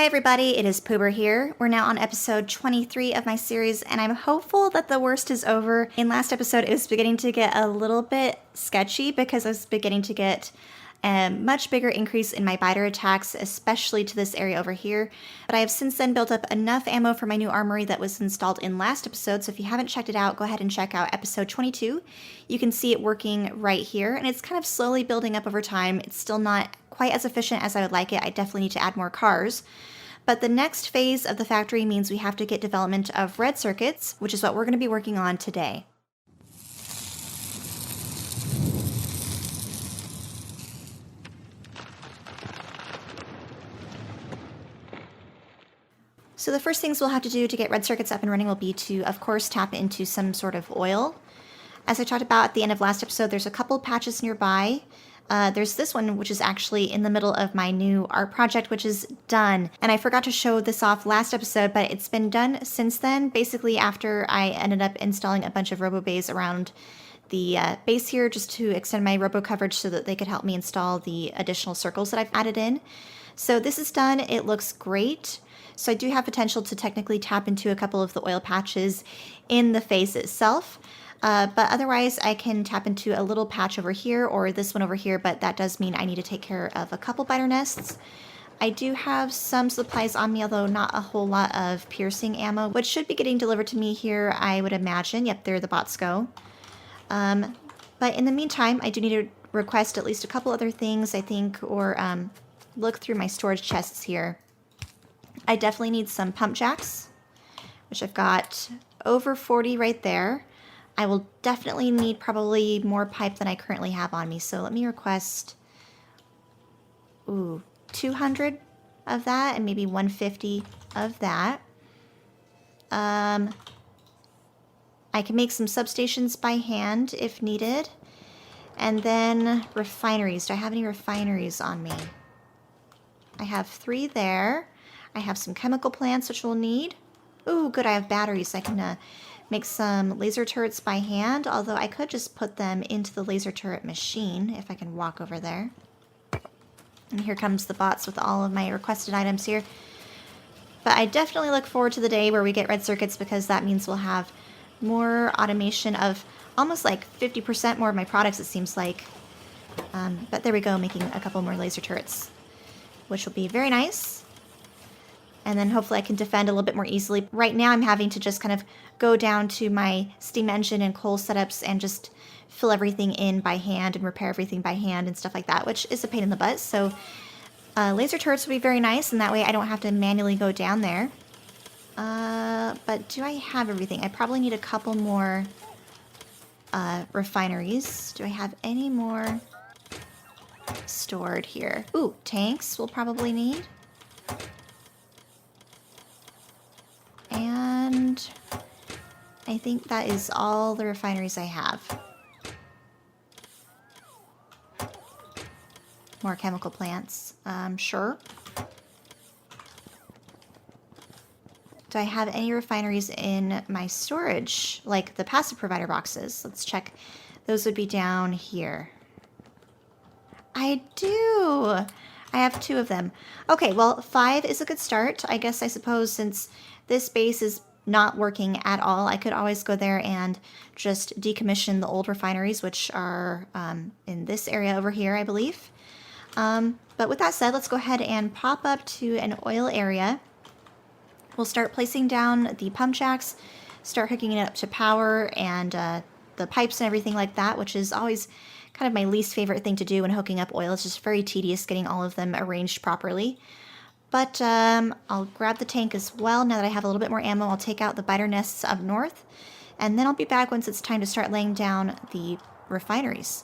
everybody, it is Poober here. We're now on episode 23 of my series, and I'm hopeful that the worst is over. In last episode, it was beginning to get a little bit sketchy because I was beginning to get a much bigger increase in my biter attacks, especially to this area over here. But I have since then built up enough ammo for my new armory that was installed in last episode, so if you haven't checked it out, go ahead and check out episode 22. You can see it working right here, and it's kind of slowly building up over time. It's still not quite as efficient as I would like it. I definitely need to add more cars. But the next phase of the factory means we have to get development of red circuits, which is what we're going to be working on today. So the first things we'll have to do to get red circuits up and running will be to, of course, tap into some sort of oil. As I talked about at the end of last episode, there's a couple patches nearby. There's this one, which is actually in the middle of my new art project, which is done. And I forgot to show this off last episode, but it's been done since then. Basically, after I ended up installing a bunch of robo bays around the base here, just to extend my robo coverage so that they could help me install the additional circles that I've added in. So this is done. It looks great. So I do have potential to technically tap into a couple of the oil patches in the face itself. But otherwise, I can tap into a little patch over here or this one over here, but that does mean I need to take care of a couple biter nests. I do have some supplies on me, although not a whole lot of piercing ammo, which should be getting delivered to me here, I would imagine. Yep, there the bots go. But in the meantime, I do need to request at least a couple other things, I think, or look through my storage chests here. I definitely need some pump jacks, which I've got over 40 right there. I will definitely need probably more pipe than I currently have on me. So let me request 200 of that and maybe 150 of that. I can make some substations by hand if needed. And then refineries. Do I have any refineries on me? I have 3 there. I have some chemical plants, which we'll need. Ooh, good, I have batteries. I can make some laser turrets by hand, although I could just put them into the laser turret machine if I can walk over there. And here comes the bots with all of my requested items here. But I definitely look forward to the day where we get red circuits, because that means we'll have more automation of almost like 50% more of my products, it seems like. But there we go, making a couple more laser turrets, which will be very nice. And then hopefully I can defend a little bit more easily. Right now I'm having to just kind of go down to my steam engine and coal setups and just fill everything in by hand and repair everything by hand and stuff like that, which is a pain in the butt. So laser turrets will be very nice, and that way I don't have to manually go down there. But do I have everything? I probably need a couple more refineries. Do I have any more stored here? Ooh, tanks we'll probably need. And I think that is all the refineries I have. More chemical plants, sure. Do I have any refineries in my storage, like the passive provider boxes? Let's check. Those would be down here. I do. I have 2 of them. Okay, well, 5 is a good start. I guess, I suppose, since this base is not working at all, I could always go there and just decommission the old refineries, which are in this area over here, I believe. But with that said, let's go ahead and pop up to an oil area. We'll start placing down the pump jacks, start hooking it up to power and the pipes and everything like that, which is always kind of my least favorite thing to do when hooking up oil. It's just very tedious getting all of them arranged properly. But I'll grab the tank as well. Now that I have a little bit more ammo, I'll take out the biter nests up north, and then I'll be back once it's time to start laying down the refineries.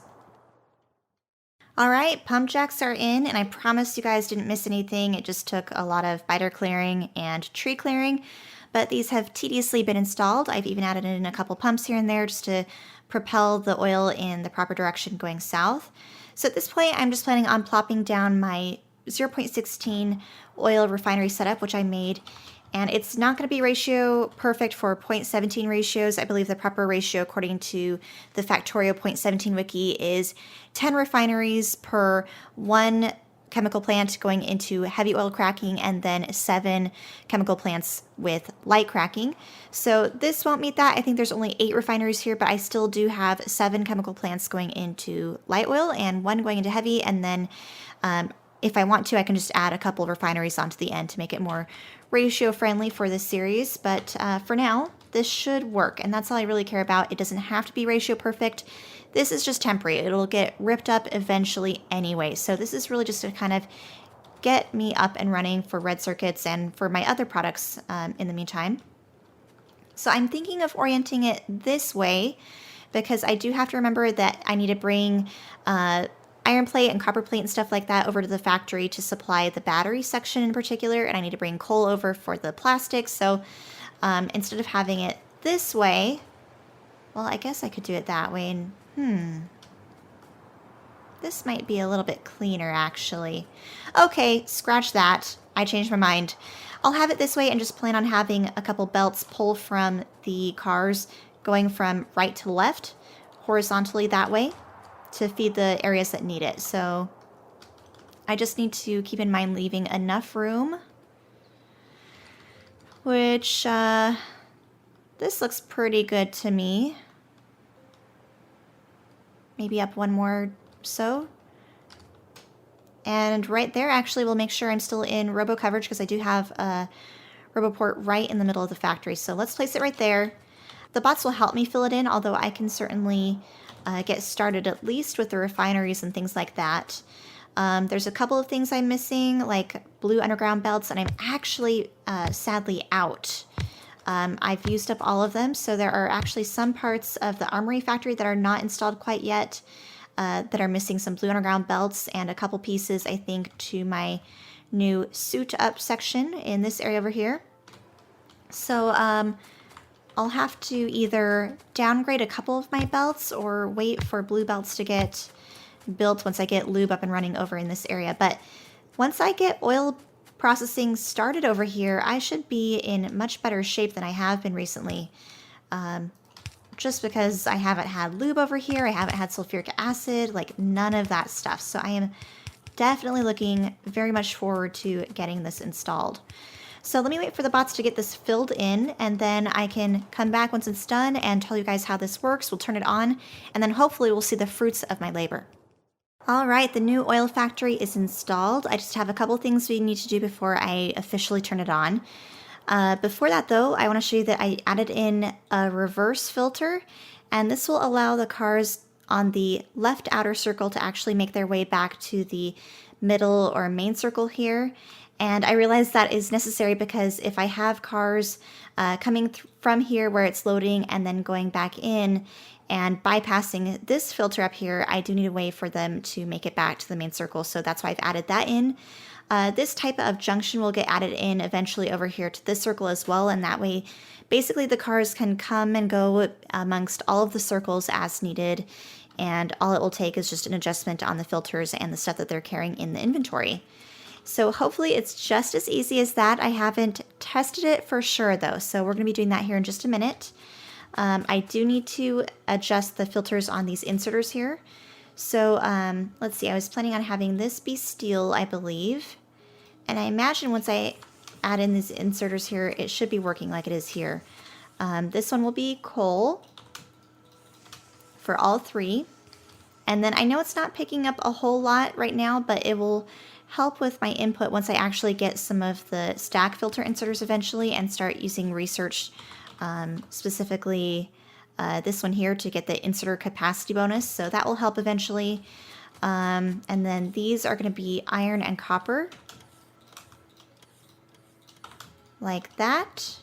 Alright, pump jacks are in, and I promise you guys didn't miss anything. It just took a lot of biter clearing and tree clearing, but these have tediously been installed. I've even added in a couple pumps here and there just to propel the oil in the proper direction going south. So at this point, I'm just planning on plopping down my 0.16 oil refinery setup, which I made, and it's not going to be ratio perfect for 0.17 ratios. I believe the proper ratio, according to the Factorio 0.17 wiki, is 10 refineries per 1 chemical plant going into heavy oil cracking, and then 7 chemical plants with light cracking. So this won't meet that. I think there's only 8 refineries here, but I still do have 7 chemical plants going into light oil and 1 going into heavy, and then if I want to, I can just add a couple of refineries onto the end to make it more ratio friendly for this series. But for now, this should work, and that's all I really care about. It doesn't have to be ratio perfect. This is just temporary. It'll get ripped up eventually anyway. So this is really just to kind of get me up and running for red circuits and for my other products in the meantime. So I'm thinking of orienting it this way because I do have to remember that I need to bring iron plate and copper plate and stuff like that over to the factory to supply the battery section in particular, and I need to bring coal over for the plastics. So instead of having it this way, well, I guess I could do it that way. And this might be a little bit cleaner, actually. Okay, scratch that. I changed my mind. I'll have it this way and just plan on having a couple belts pull from the cars going from right to left horizontally that way to feed the areas that need it. So I just need to keep in mind leaving enough room, which this looks pretty good to me. Maybe up one more so. And right there actually will make sure I'm still in robo coverage because I do have a robo port right in the middle of the factory. So let's place it right there. The bots will help me fill it in, although I can certainly get started at least with the refineries and things like that. There's a couple of things I'm missing, like blue underground belts, and I'm actually sadly out. I've used up all of them, so there are actually some parts of the armory factory that are not installed quite yet, that are missing some blue underground belts and a couple pieces, I think, to my new suit up section in this area over here. So I'll have to either downgrade a couple of my belts or wait for blue belts to get built once I get lube up and running over in this area. But once I get oil processing started over here, I should be in much better shape than I have been recently. Just because I haven't had lube over here, I haven't had sulfuric acid, like none of that stuff. So I am definitely looking very much forward to getting this installed. So let me wait for the bots to get this filled in, and then I can come back once it's done and tell you guys how this works. We'll turn it on, and then hopefully we'll see the fruits of my labor. All right, the new oil factory is installed. I just have a couple things we need to do before I officially turn it on. Before that though, I want to show you that I added in a reverse filter, and this will allow the cars on the left outer circle to actually make their way back to the middle or main circle here. And I realize that is necessary because if I have cars coming from here where it's loading and then going back in and bypassing this filter up here, I do need a way for them to make it back to the main circle. So that's why I've added that in. This type of junction will get added in eventually over here to this circle as well. And that way, basically the cars can come and go amongst all of the circles as needed. And all it will take is just an adjustment on the filters and the stuff that they're carrying in the inventory. So hopefully it's just as easy as that. I haven't tested it for sure though, so we're going to be doing that here in just a minute. I do need to adjust the filters on these inserters here. So let's see, I was planning on having this be steel, I believe. And I imagine once I add in these inserters here, it should be working like it is here. This one will be coal for all 3. And then I know it's not picking up a whole lot right now, but it will help with my input once I actually get some of the stack filter inserters eventually and start using research, specifically this one here to get the inserter capacity bonus. So that will help eventually. And then these are going to be iron and copper. Like that.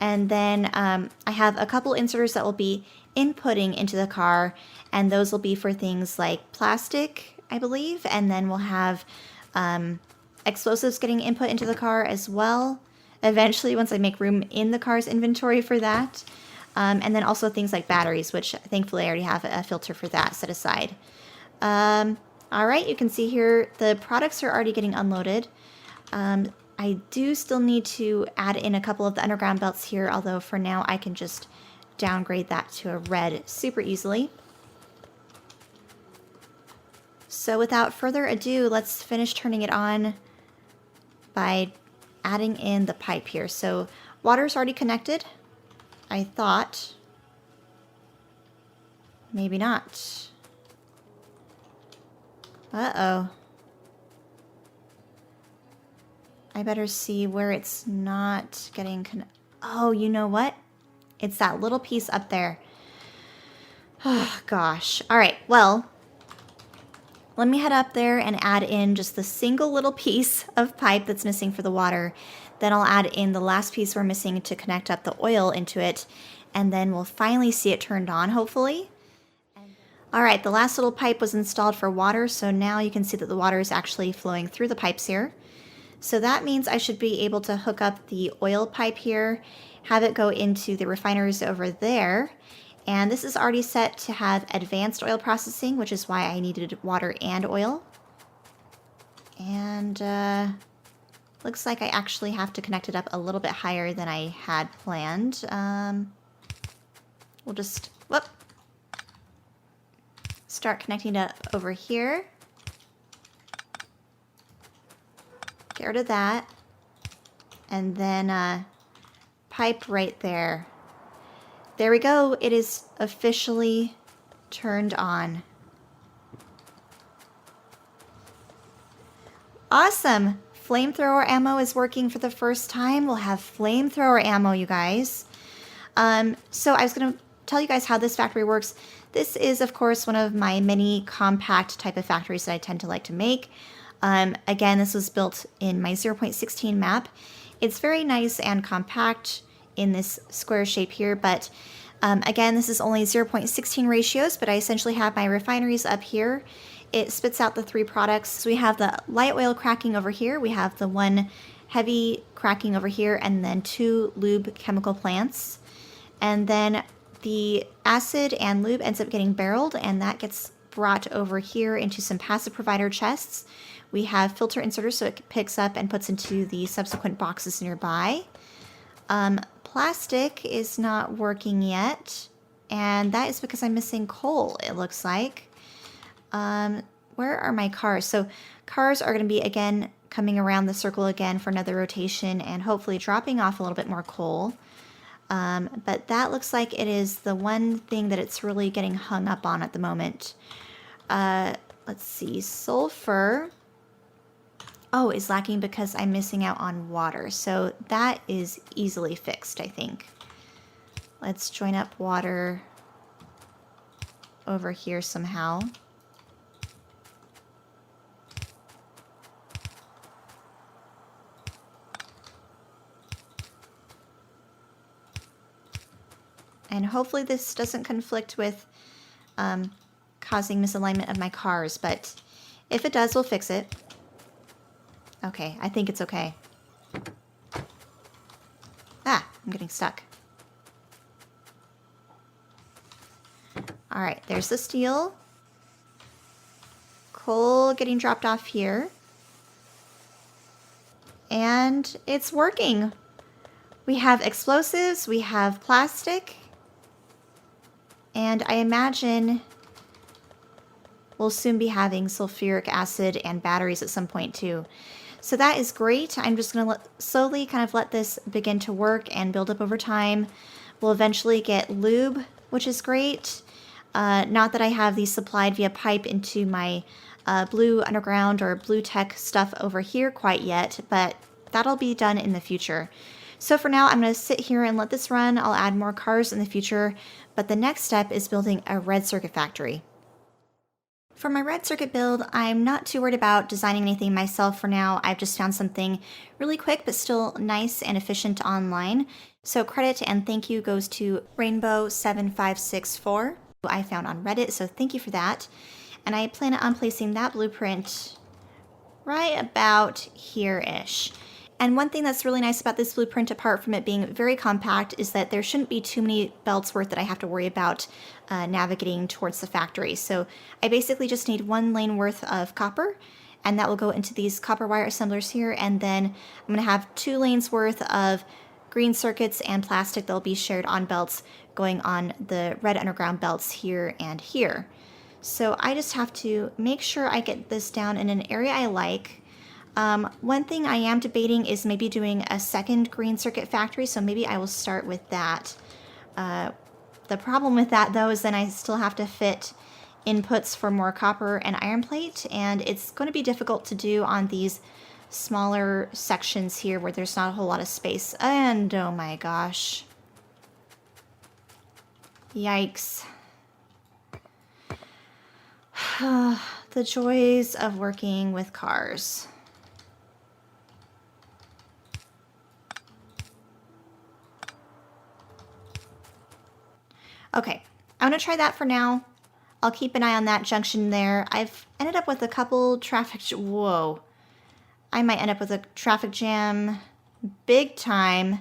And then I have a couple inserters that will be inputting into the car, and those will be for things like plastic, I believe, and then we'll have explosives getting input into the car as well, eventually once I make room in the car's inventory for that. And then also things like batteries, which thankfully I already have a filter for that set aside. All right, you can see here the products are already getting unloaded. I do still need to add in a couple of the underground belts here, although for now I can just downgrade that to a red super easily. So without further ado, let's finish turning it on by adding in the pipe here. So water's already connected, I thought. Maybe not. Uh-oh. I better see where it's not getting oh, you know what? It's that little piece up there. Oh, gosh. All right, well, let me head up there and add in just the single little piece of pipe that's missing for the water. Then I'll add in the last piece we're missing to connect up the oil into it. And then we'll finally see it turned on, hopefully. All right, the last little pipe was installed for water, so now you can see that the water is actually flowing through the pipes here. So that means I should be able to hook up the oil pipe here, have it go into the refineries over there. And this is already set to have advanced oil processing, which is why I needed water and oil. And looks like I actually have to connect it up a little bit higher than I had planned. We'll just, whoop, start connecting it up over here. Get rid of that. And then pipe right there. There we go. It is officially turned on. Awesome. Flamethrower ammo is working for the first time. We'll have flamethrower ammo, you guys. So I was going to tell you guys how this factory works. This is, of course, one of my many compact type of factories that I tend to like to make. Again, this was built in my 0.16 map. It's very nice and compact in this square shape here, but again, this is only 0.16 ratios, but I essentially have my refineries up here. It spits out the three products. So we have the light oil cracking over here, we have the one heavy cracking over here, and then two lube chemical plants. And then the acid and lube ends up getting barreled, and that gets brought over here into some passive provider chests. We have filter inserters, so it picks up and puts into the subsequent boxes nearby. Plastic is not working yet, and that is because I'm missing coal, it looks like. Where are my cars? So cars are going to be, again, coming around the circle again for another rotation and hopefully dropping off a little bit more coal. But that looks like it is the one thing that it's really getting hung up on at the moment. Let's see, sulfur. Oh, is lacking because I'm missing out on water. So that is easily fixed, I think. Let's join up water over here somehow. And hopefully this doesn't conflict with causing misalignment of my cars, but if it does, we'll fix it. Okay, I think it's okay. Ah, I'm getting stuck. All right, there's the steel. Coal getting dropped off here. And it's working. We have explosives, we have plastic, and I imagine we'll soon be having sulfuric acid and batteries at some point too. So that is great. I'm just going to slowly kind of let this begin to work and build up over time. We'll eventually get lube, which is great. Not that I have these supplied via pipe into my blue underground or blue tech stuff over here quite yet, but that'll be done in the future. So for now, I'm going to sit here and let this run. I'll add more cars in the future, but the next step is building a red circuit factory. For my red circuit build, I'm not too worried about designing anything myself for now. I've just found something really quick but still nice and efficient online. So credit and thank you goes to Rainbow7564, who I found on Reddit, so thank you for that. And I plan on placing that blueprint right about here-ish. And one thing that's really nice about this blueprint, apart from it being very compact, is that there shouldn't be too many belts worth that I have to worry about navigating towards the factory. So I basically just need one lane worth of copper, and that will go into these copper wire assemblers here, and then I'm going to have 2 lanes worth of green circuits and plastic that will be shared on belts going on the red underground belts here and here. So I just have to make sure I get this down in an area I like. One thing I am debating is maybe doing a second green circuit factory, so maybe I will start with that. The problem with that, though, is then I still have to fit inputs for more copper and iron plate, and it's going to be difficult to do on these smaller sections here where there's not a whole lot of space. And oh my gosh. Yikes. The joys of working with cars. Okay, I'm gonna try that for now. I'll keep an eye on that junction there. I've ended up with a couple traffic, whoa. I might end up with a traffic jam big time.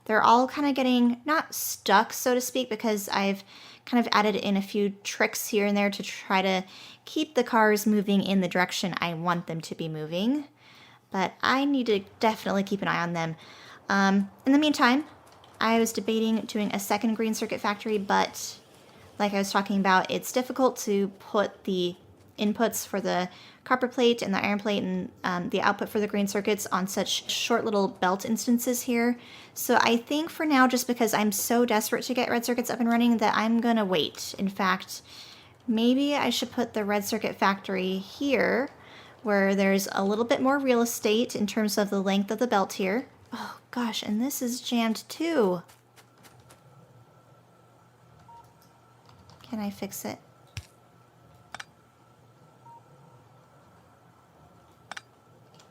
They're all kind of getting, not stuck, so to speak, because I've kind of added in a few tricks here and there to try to keep the cars moving in the direction I want them to be moving. But I need to definitely keep an eye on them. In the meantime, I was debating doing a second green circuit factory, but like I was talking about, it's difficult to put the inputs for the copper plate and the iron plate and the output for the green circuits on such short little belt instances here. So I think for now, just because I'm so desperate to get red circuits up and running, that I'm gonna wait. In fact, maybe I should put the red circuit factory here, where there's a little bit more real estate in terms of the length of the belt here. Oh gosh, and this is jammed too. Can I fix it?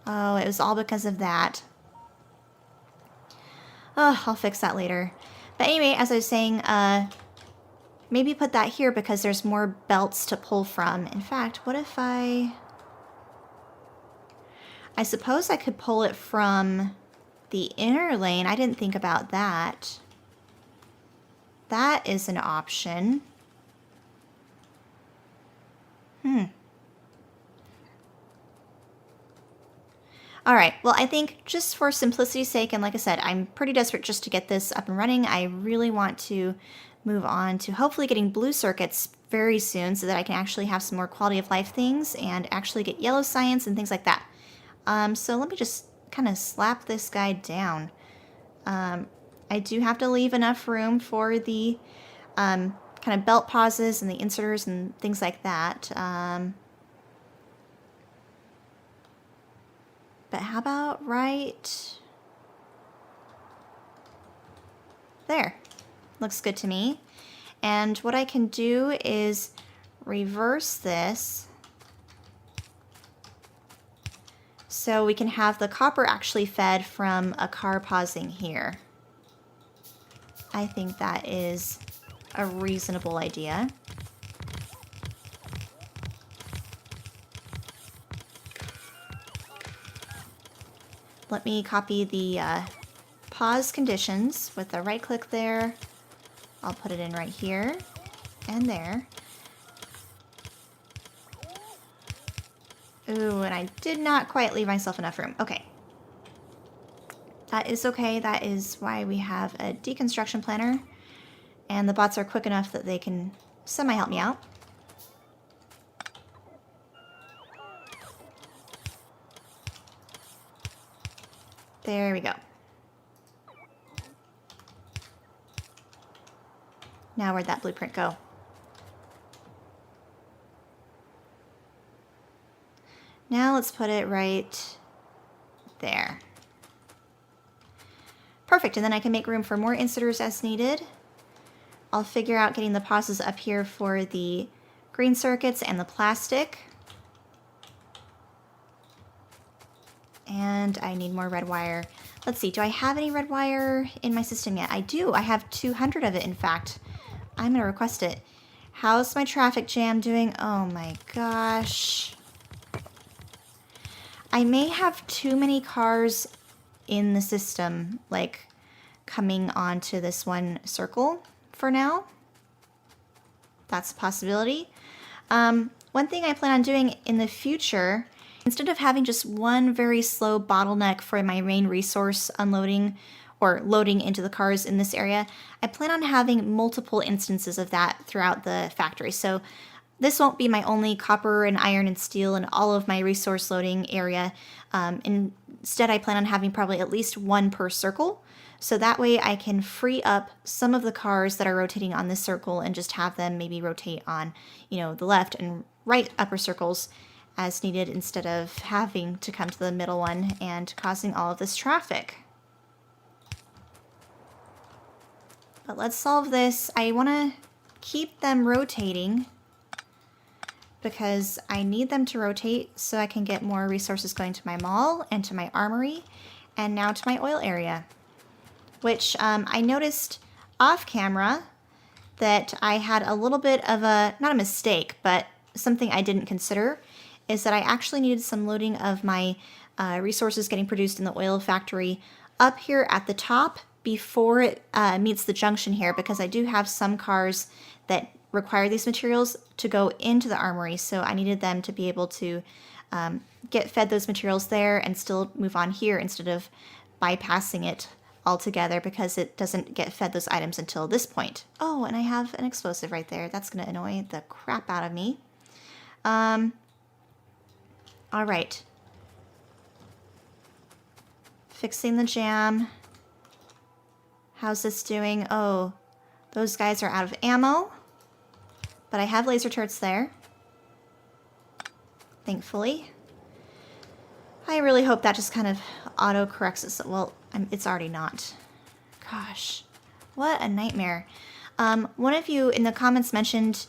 Oh, it was all because of that. Oh, I'll fix that later. But anyway, as I was saying, maybe put that here because there's more belts to pull from. In fact, what if I suppose I could pull it from the inner lane. I didn't think about that. That is an option. Alright, well I think just for simplicity's sake, and like I said, I'm pretty desperate just to get this up and running. I really want to move on to hopefully getting blue circuits very soon so that I can actually have some more quality of life things and actually get yellow science and things like that. So let me just kind of slap this guy down. I do have to leave enough room for the kind of belt pauses and the inserters and things like that. But how about right there? Looks good to me. And what I can do is reverse this so we can have the copper actually fed from a car pausing here. I think that is a reasonable idea. Let me copy the pause conditions with a right click there. I'll put it in right here and there. Ooh, and I did not quite leave myself enough room. Okay. That is okay. That is why we have a deconstruction planner. And the bots are quick enough that they can semi-help me out. There we go. Now where'd that blueprint go? Now let's put it right there. Perfect, and then I can make room for more inserters as needed. I'll figure out getting the pauses up here for the green circuits and the plastic. And I need more red wire. Let's see, do I have any red wire in my system yet? I do, I have 200 of it in fact. I'm gonna request it. How's my traffic jam doing? Oh my gosh. I may have too many cars in the system, like coming onto this one circle for now. That's a possibility. One thing I plan on doing in the future, instead of having just one very slow bottleneck for my main resource unloading or loading into the cars in this area, I plan on having multiple instances of that throughout the factory. So this won't be my only copper and iron and steel in all of my resource loading area. Instead, I plan on having probably at least one per circle. So that way I can free up some of the cars that are rotating on this circle and just have them maybe rotate on, the left and right upper circles as needed instead of having to come to the middle one and causing all of this traffic. But let's solve this. I want to keep them rotating because I need them to rotate so I can get more resources going to my mall and to my armory and now to my oil area. Which I noticed off camera that I had a little bit of not a mistake, but something I didn't consider, is that I actually needed some loading of my resources getting produced in the oil factory up here at the top before it meets the junction here, because I do have some cars that require these materials to go into the armory, so I needed them to be able to get fed those materials there and still move on here instead of bypassing it altogether because it doesn't get fed those items until this point. Oh, and I have an explosive right there. That's going to annoy the crap out of me. All right. Fixing the jam. How's this doing? Oh, those guys are out of ammo. But I have laser turrets there. Thankfully. I really hope that just kind of auto-corrects itself. Well, it's already not. Gosh, what a nightmare. One of you in the comments mentioned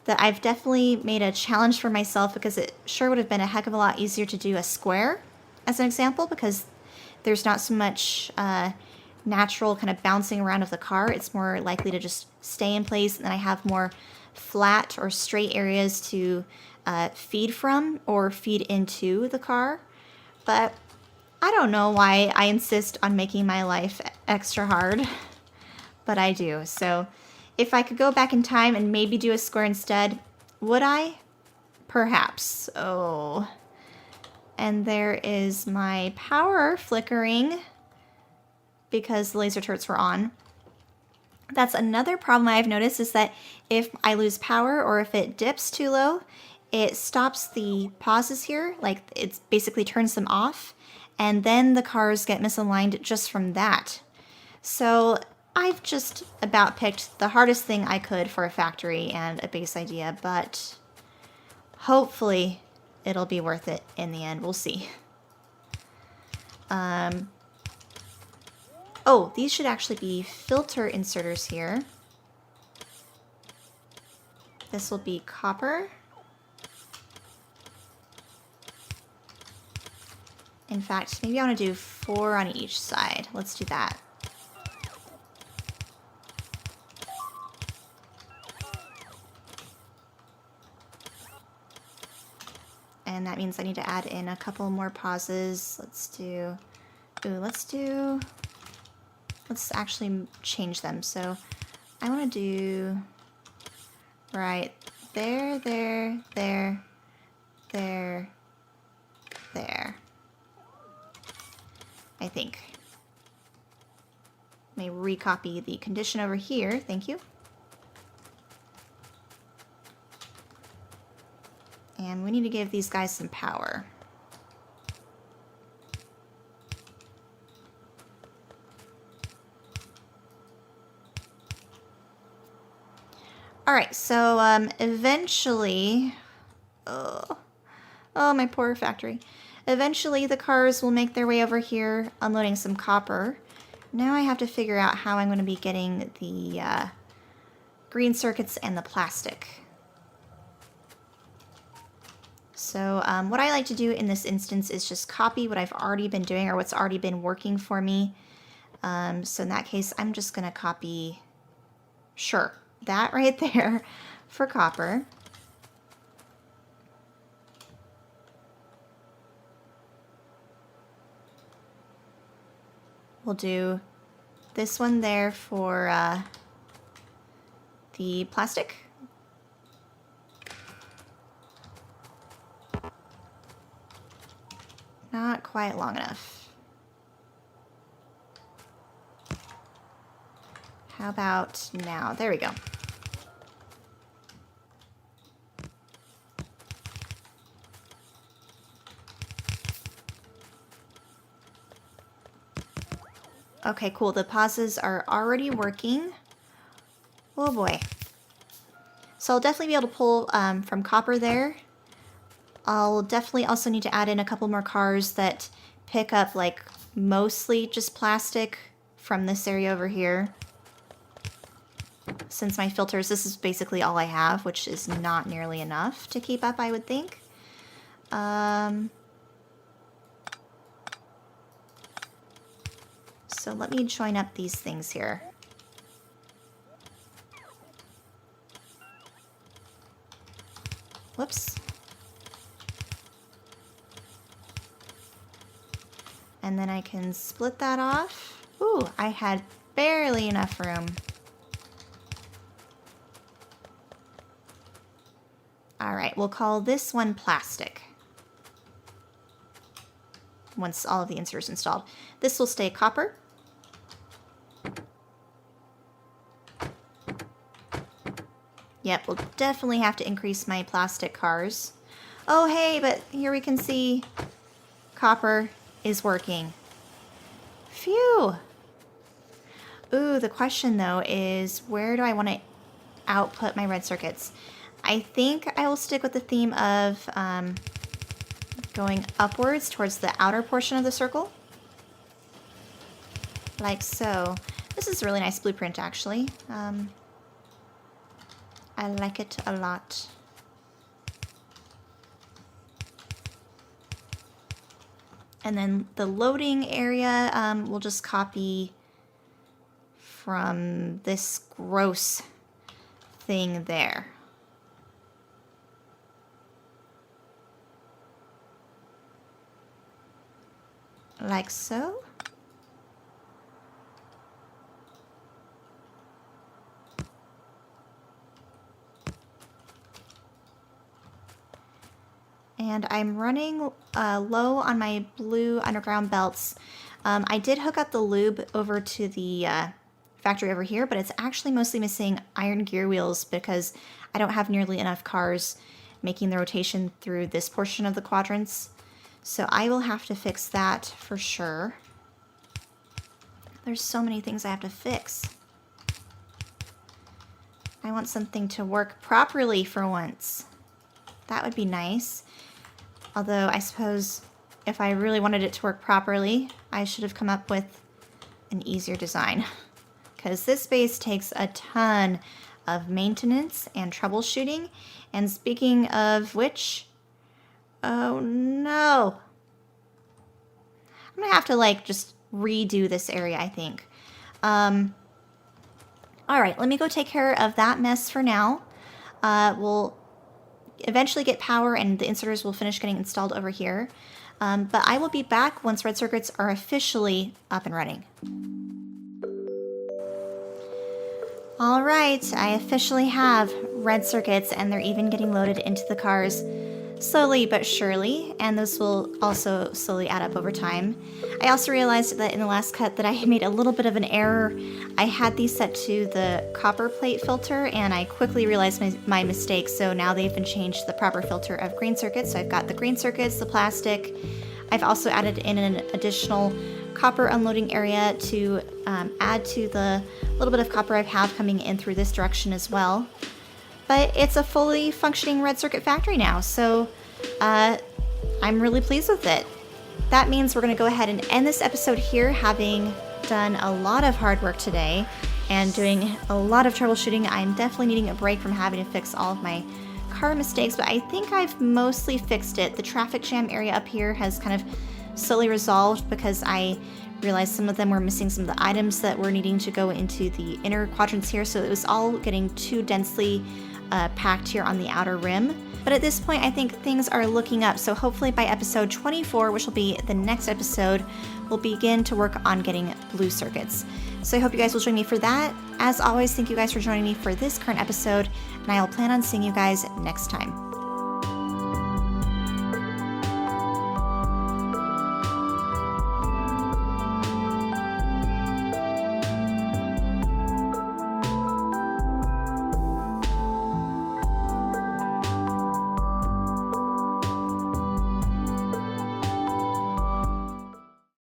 that I've definitely made a challenge for myself because it sure would have been a heck of a lot easier to do a square as an example, because there's not so much natural kind of bouncing around of the car. It's more likely to just stay in place, and then I have more flat or straight areas to feed from or feed into the car. But I don't know why I insist on making my life extra hard, but I do. So if I could go back in time and maybe do a square instead, would I? Perhaps. Oh. And there is my power flickering because the laser turrets were on. That's another problem I've noticed, is that if I lose power or if it dips too low, it stops the pauses here, like it basically turns them off, and then the cars get misaligned just from that. So I've just about picked the hardest thing I could for a factory and a base idea, but hopefully it'll be worth it in the end. We'll see. Oh, these should actually be filter inserters here. This will be copper. In fact, maybe I want to do 4 on each side. Let's do that. And that means I need to add in a couple more pauses. Let's actually change them. So I want to do right there, there, there, there, there. I think. Let me recopy the condition over here. Thank you. And we need to give these guys some power. All right, so eventually, oh, my poor factory. Eventually the cars will make their way over here, unloading some copper. Now I have to figure out how I'm going to be getting the green circuits and the plastic. So what I like to do in this instance is just copy what I've already been doing or what's already been working for me. So in that case, I'm just going to copy, sure, that right there for copper. We'll do this one there for the plastic. Not quite long enough. How about now? There we go. Okay, cool. The pauses are already working. Oh boy. So I'll definitely be able to pull from copper there. I'll definitely also need to add in a couple more cars that pick up like mostly just plastic from this area over here. Since my filters, this is basically all I have, which is not nearly enough to keep up, I would think. So let me join up these things here. Whoops. And then I can split that off. Ooh, I had barely enough room. All right, we'll call this one plastic. Once all of the inserts installed. This will stay copper. Yep, we'll definitely have to increase my plastic cars. Oh, hey, but here we can see copper is working. Phew. Ooh, the question though is where do I want to output my red circuits? I think I will stick with the theme of going upwards towards the outer portion of the circle. Like so. This is a really nice blueprint actually. I like it a lot. And then the loading area, we'll just copy from this gross thing there. Like so. And I'm running low on my blue underground belts. I did hook up the lube over to the factory over here, but it's actually mostly missing iron gear wheels because I don't have nearly enough cars making the rotation through this portion of the quadrants. So I will have to fix that for sure. There's so many things I have to fix. I want something to work properly for once. That would be nice. Although I suppose if I really wanted it to work properly, I should have come up with an easier design. Because this base takes a ton of maintenance and troubleshooting. And speaking of which, oh no. I'm gonna have to like just redo this area, I think. Alright, let me go take care of that mess for now. We'll eventually get power and the inserters will finish getting installed over here. But I will be back once red circuits are officially up and running. All right, I officially have red circuits and they're even getting loaded into the cars slowly but surely, and this will also slowly add up over time. I also realized that in the last cut that I had made a little bit of an error. I had these set to the copper plate filter and I quickly realized my mistake, so now they've been changed to the proper filter of green circuits. So I've got the green circuits, the plastic. I've also added in an additional copper unloading area to add to the little bit of copper I have coming in through this direction as well. But it's a fully functioning red circuit factory now, so I'm really pleased with it. That means we're going to go ahead and end this episode here, having done a lot of hard work today and doing a lot of troubleshooting. I'm definitely needing a break from having to fix all of my car mistakes, but I think I've mostly fixed it. The traffic jam area up here has kind of slowly resolved because I realized some of them were missing some of the items that were needing to go into the inner quadrants here, so it was all getting too densely packed here on the outer rim. But at this point, I think things are looking up, so hopefully by episode 24, which will be the next episode, we'll begin to work on getting blue circuits. So I hope you guys will join me for that. As always, thank you guys for joining me for this current episode, and I will plan on seeing you guys next time.